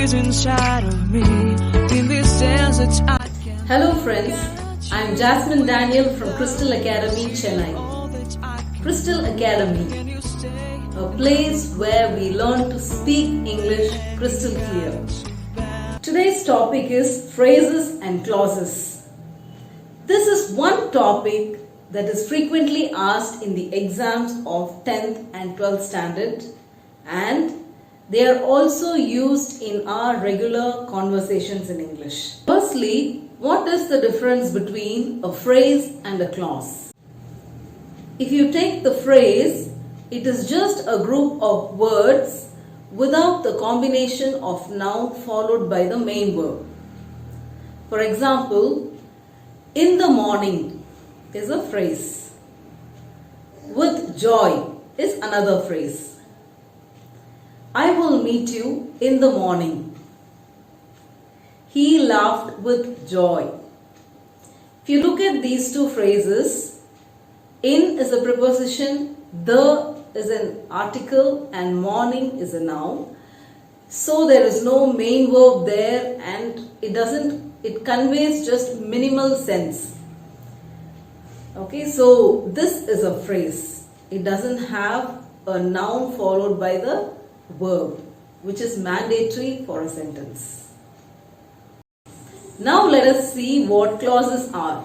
is inside of me. In this desert I can. Hello friends, I am Jasmine Daniel from Crystal Academy, Chennai. Crystal Academy, a place where we learn to speak English crystal clear. Today's topic is phrases and clauses. This is one topic that is frequently asked in the exams of 10th and 12th standard, and they are also used in our regular conversations in English. Firstly, what is the difference between a phrase and a clause? If you take the phrase, it is just a group of words without the combination of noun followed by the main verb. For example, in the morning is a phrase. With joy is another phrase. I will meet you in the morning. He laughed with joy. If you look at these two phrases, in is a preposition, the is an article, and morning is a noun. So there is no main verb there, and it conveys just minimal sense. Okay, so this is a phrase. It doesn't have a noun followed by the verb, which is mandatory for a sentence. Now let us see what clauses are.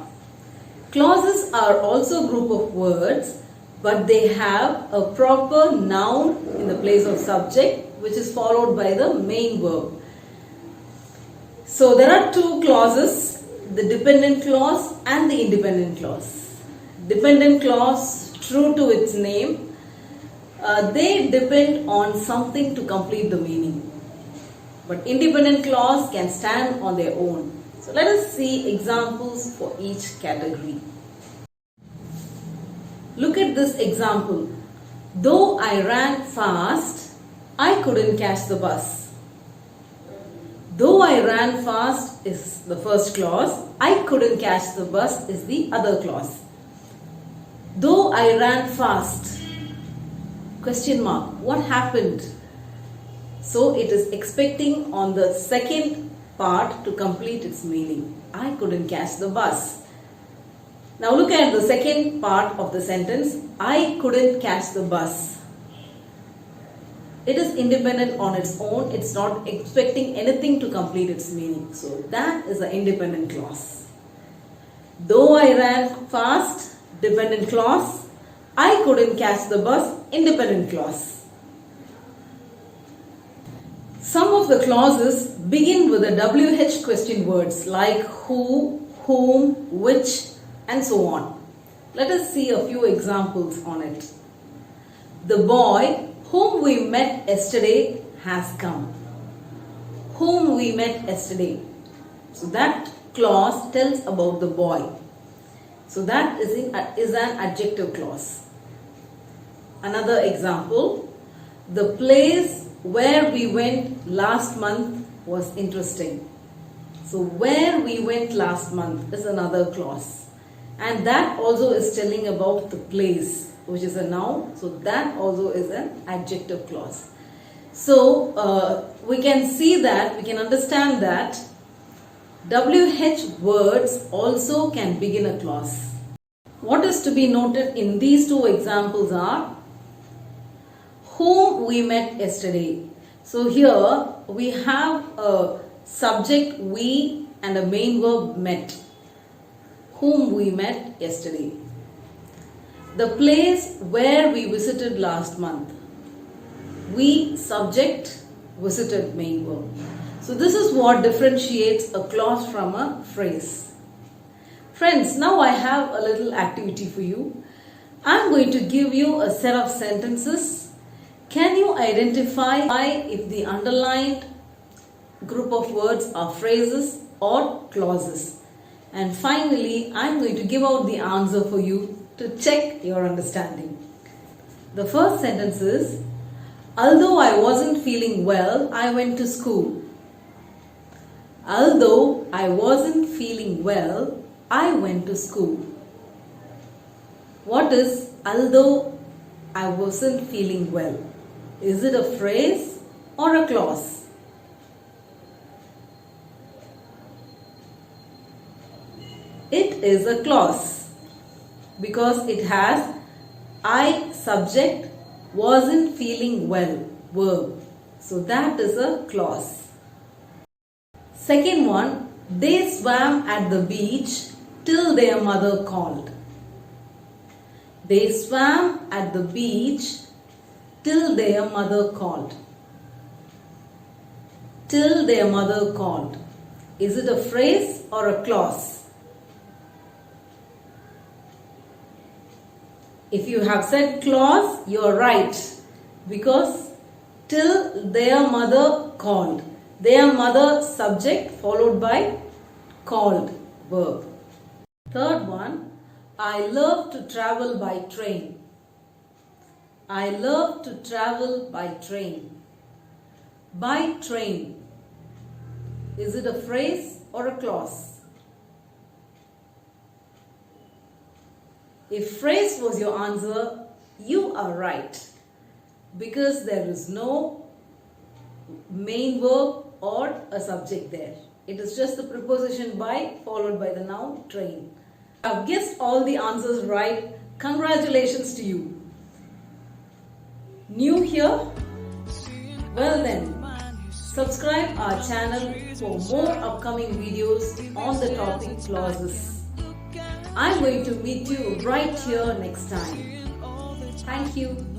Clauses are also a group of words, but they have a proper noun in the place of subject, which is followed by the main verb. So there are two clauses, the dependent clause and the independent clause. Dependent clause, true to its name, they depend on something to complete the meaning. But independent clause can stand on their own. So let us see examples for each category. Look at this example. Though I ran fast, I couldn't catch the bus. Though I ran fast is the first clause. I couldn't catch the bus is the other clause. Though I ran fast. Question mark. What happened? So it is expecting on the second part to complete its meaning. I couldn't catch the bus. Now look at the second part of the sentence. I couldn't catch the bus. It is independent on its own. It's not expecting anything to complete its meaning. So that is an independent clause. Though I ran fast, dependent clause. I couldn't catch the bus, independent clause. Some of the clauses begin with a WH question words like who, whom, which, and so on. Let us see a few examples on it. The boy whom we met yesterday has come. Whom we met yesterday. So that clause tells about the boy. So that is an adjective clause. Another example, the place where we went last month was interesting. So where we went last month is another clause. And that also is telling about the place, which is a noun. So that also is an adjective clause. So we can see that, we can understand that WH words also can begin a clause. What is to be noted in these two examples are whom we met yesterday. So here we have a subject we and a main verb met. Whom we met yesterday. The place where we visited last month. We subject, visited, main verb. So this is what differentiates a clause from a phrase. Friends, now I have a little activity for you. I'm going to give you a set of sentences. Can you identify if the underlined group of words are phrases or clauses? And finally, I'm going to give out the answer for you to check your understanding. The first sentence is, although I wasn't feeling well, I went to school. Although I wasn't feeling well, I went to school. What is although I wasn't feeling well? Is it a phrase or a clause? is a clause because it has I subject wasn't feeling well verb. So that is a clause. Second one, they swam at the beach till their mother called. They swam at the beach till their mother called. Till their mother called. Is it a phrase or a clause? If you have said clause, you are right, because till their mother called. Their mother subject followed by called verb. Third one, I love to travel by train. I love to travel by train. By train. Is it a phrase or a clause? If phrase was your answer, you are right, because there is no main verb or a subject there. It is just the preposition by followed by the noun train. I've guessed all the answers right. Congratulations to you. New here? Well then, subscribe our channel for more upcoming videos on the topic clauses. I'm going to meet you right here next time. Thank you.